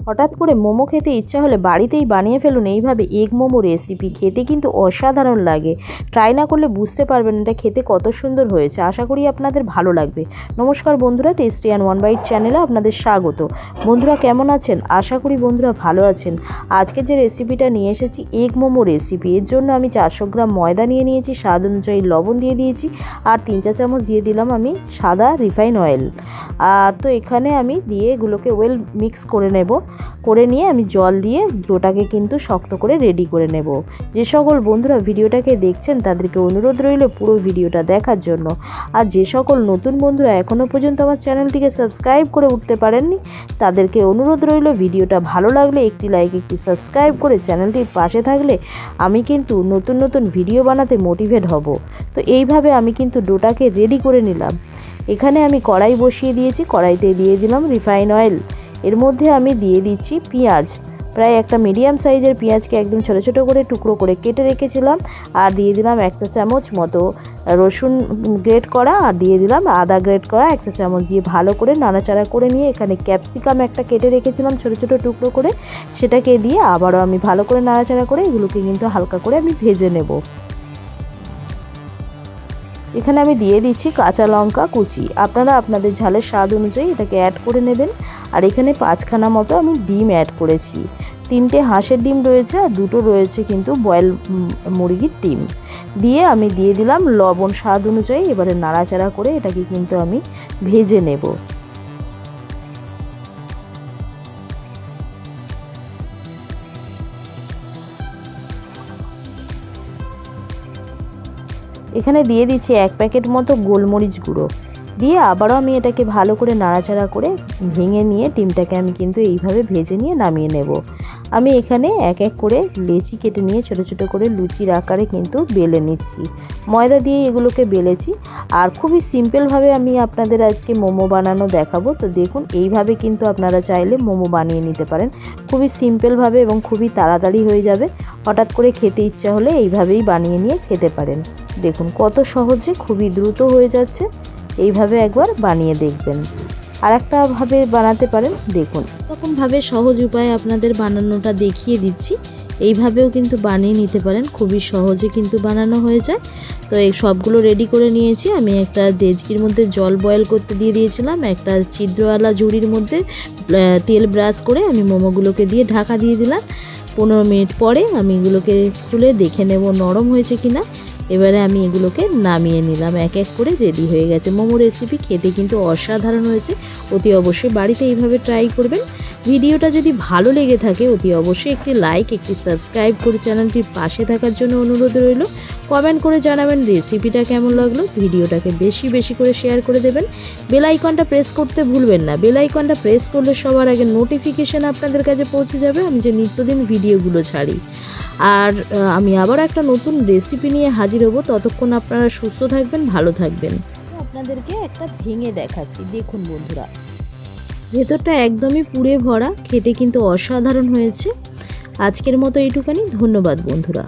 হঠাৎ করে মোমো খেতে ইচ্ছা হলে বাড়িতেই বানিয়ে ফেলুন এইভাবে এগ মোমো রেসিপি। খেতে কিন্তু অসাধারণ লাগে। ট্রাই না করলে বুঝতে পারবেন এটা খেতে কত সুন্দর হয়েছে। আশা করি আপনাদের ভালো লাগবে। নমস্কার বন্ধুরা, টেস্টি অ্যান্ড ওয়ান বাইট চ্যানেলে আপনাদের স্বাগত। বন্ধুরা কেমন আছেন? আশা করি বন্ধুরা ভালো আছেন। আজকে যে রেসিপিটা নিয়ে এসেছি এগ মোমো রেসিপি। এর জন্য আমি 400 গ্রাম ময়দা নিয়ে নিয়েছি, স্বাদ অনুযায়ী লবণ দিয়ে দিয়েছি, আর 3 চা চামচ দিয়ে দিলাম আমি সাদা রিফাইন অয়েল। আর তো এখানে আমি দিয়ে এগুলোকে ওয়েল মিক্স করে নিয়ে আমি জল দিয়ে ডোটাকে কিন্তু শক্ত করে রেডি করে নেব। যে সকল বন্ধুরা ভিডিওটাকে দেখছেন তাদেরকে অনুরোধ রইল পুরো ভিডিওটা দেখার জন্য। আর যে সকল নতুন বন্ধুরা এখনও পর্যন্ত আমার চ্যানেলটিকে সাবস্ক্রাইব করে উঠতে পারেননি তাদেরকে অনুরোধ রইল ভিডিওটা ভালো লাগলে একটি লাইক, একটি সাবস্ক্রাইব করে চ্যানেলটির পাশে থাকলে আমি কিন্তু নতুন নতুন ভিডিও বানাতে মোটিভেট হব। তো এইভাবে আমি কিন্তু ডোটাকে রেডি করে নিলাম। এখানে আমি কড়াই বসিয়ে দিয়েছি, কড়াইতে দিয়ে দিলাম রিফাইন অয়েল। এর মধ্যে আমি দিয়ে দিচ্ছি পেঁয়াজ, প্রায় একটা মিডিয়াম সাইজের পেঁয়াজকে একদম ছোট ছোট করে টুকরো করে কেটে রেখেছিলাম। আর দিয়ে দিলাম 1 চা চামচ মতো রসুন গ্রেট করা, আর দিয়ে দিলাম আদা গ্রেট করা 1 চা চামচ দিয়ে ভালো করে নাড়াচাড়া করে নিয়ে এখানে ক্যাপসিকাম একটা কেটে রেখেছিলাম ছোট ছোট টুকরো করে, সেটাকে দিয়ে আবারও আমি ভালো করে নাড়াচাড়া করে এগুলোকে কিন্তু হালকা করে আমি ভেজে নেব। এখানে আমি দিয়ে দিচ্ছি কাঁচা লঙ্কা কুচি। আপনারা আপনাদের ঝালের স্বাদ অনুযায়ী এটাকে অ্যাড করে নেবেন। আর এখানে 5খানা মতো আমি ডিম অ্যাড করেছি। 3টে হাঁসের ডিম রয়েছে আর 2টো রয়েছে কিন্তু বয়েল মুরগির ডিম। দিয়ে আমি দিয়ে দিলাম লবণ স্বাদ অনুযায়ী। এবারে নাড়াচাড়া করে এটাকে কিন্তু আমি ভেজে নেব। এখানে দিয়ে দিচ্ছি 1 প্যাকেট মতো গোলমরিচ গুঁড়ো, দিয়ে আবারও আমি এটাকে ভালো করে নাড়াচাড়া করে ভেঙে নিয়ে ডিমটাকে আমি কিন্তু এইভাবে ভেজে নিয়ে নামিয়ে নেব। আমি এখানে এক এক করে লেচি কেটে নিয়ে ছোট ছোট করে লুচির আকারে কিন্তু বেলে নিচ্ছি। ময়দা দিয়ে এগুলোকে বেলেছি। আর খুবই সিম্পলভাবে আমি আপনাদের আজকে মোমো বানানো দেখাবো। তো দেখুন এইভাবে কিন্তু আপনারা চাইলে মোমো বানিয়ে নিতে পারেন, খুবই সিম্পলভাবে এবং খুবই তাড়াতাড়ি হয়ে যাবে। হঠাৎ করে খেতে ইচ্ছা হলে এইভাবেই বানিয়ে নিয়ে খেতে পারেন। দেখুন কত সহজে, খুবই দ্রুত হয়ে যাচ্ছে। এইভাবে একবার বানিয়ে দেখবেন। আর একটা ভাবে বানাতে পারেন, দেখুন এরকমভাবে সহজ উপায়ে আপনাদের বানানোটা দেখিয়ে দিচ্ছি। এইভাবেও কিন্তু বানিয়ে নিতে পারেন, খুবই সহজে কিন্তু বানানো হয়ে যায়। তো এই সবগুলো রেডি করে নিয়েছি। আমি একটা ডেচকির মধ্যে জল বয়েল করতে দিয়ে দিয়েছিলাম। একটা ছিদ্রওয়ালা ঝুড়ির মধ্যে তেল ব্রাশ করে আমি মোমোগুলোকে দিয়ে ঢাকা দিয়ে দিলাম। 15 মিনিট পরে আমি এগুলোকে খুলে দেখে নেব নরম হয়েছে কিনা। এবারে আমি এগুলোকে নামিয়ে নিলাম। এক এক করে রেডি হয়ে গেছে মোমো রেসিপি। খেতে কিন্তু অসাধারণ হয়েছে। অতি অবশ্যই বাড়িতে এইভাবে ট্রাই করবেন। ভিডিওটা যদি ভালো লেগে থাকে অতি অবশ্যই একটি লাইক, একটি সাবস্ক্রাইব করে চ্যানেলটির পাশে থাকার জন্য অনুরোধ রইল। কমেন্ট করে জানাবেন রেসিপিটা কেমন লাগলো। ভিডিওটাকে বেশি বেশি করে শেয়ার করে দেবেন। বেল আইকনটা প্রেস করতে ভুলবেন না। বেল আইকনটা প্রেস করলে সবার আগে নোটিফিকেশান আপনাদের কাছে পৌঁছে যাবে আমি যে নিত্যদিন ভিডিওগুলো ছাড়ি। আর আমি আবার একটা নতুন রেসিপি নিয়ে হাজির হব। ততক্ষণ আপনারা সুস্থ থাকবেন, ভালো থাকবেন। আপনাদেরকে একটা ভেঙে দেখাচ্ছি, দেখুন বন্ধুরা, ভেতরটা একদমই পুড়ে ভরা। খেতে কিন্তু অসাধারণ হয়েছে। আজকের মতো এইটুখানি। ধন্যবাদ বন্ধুরা।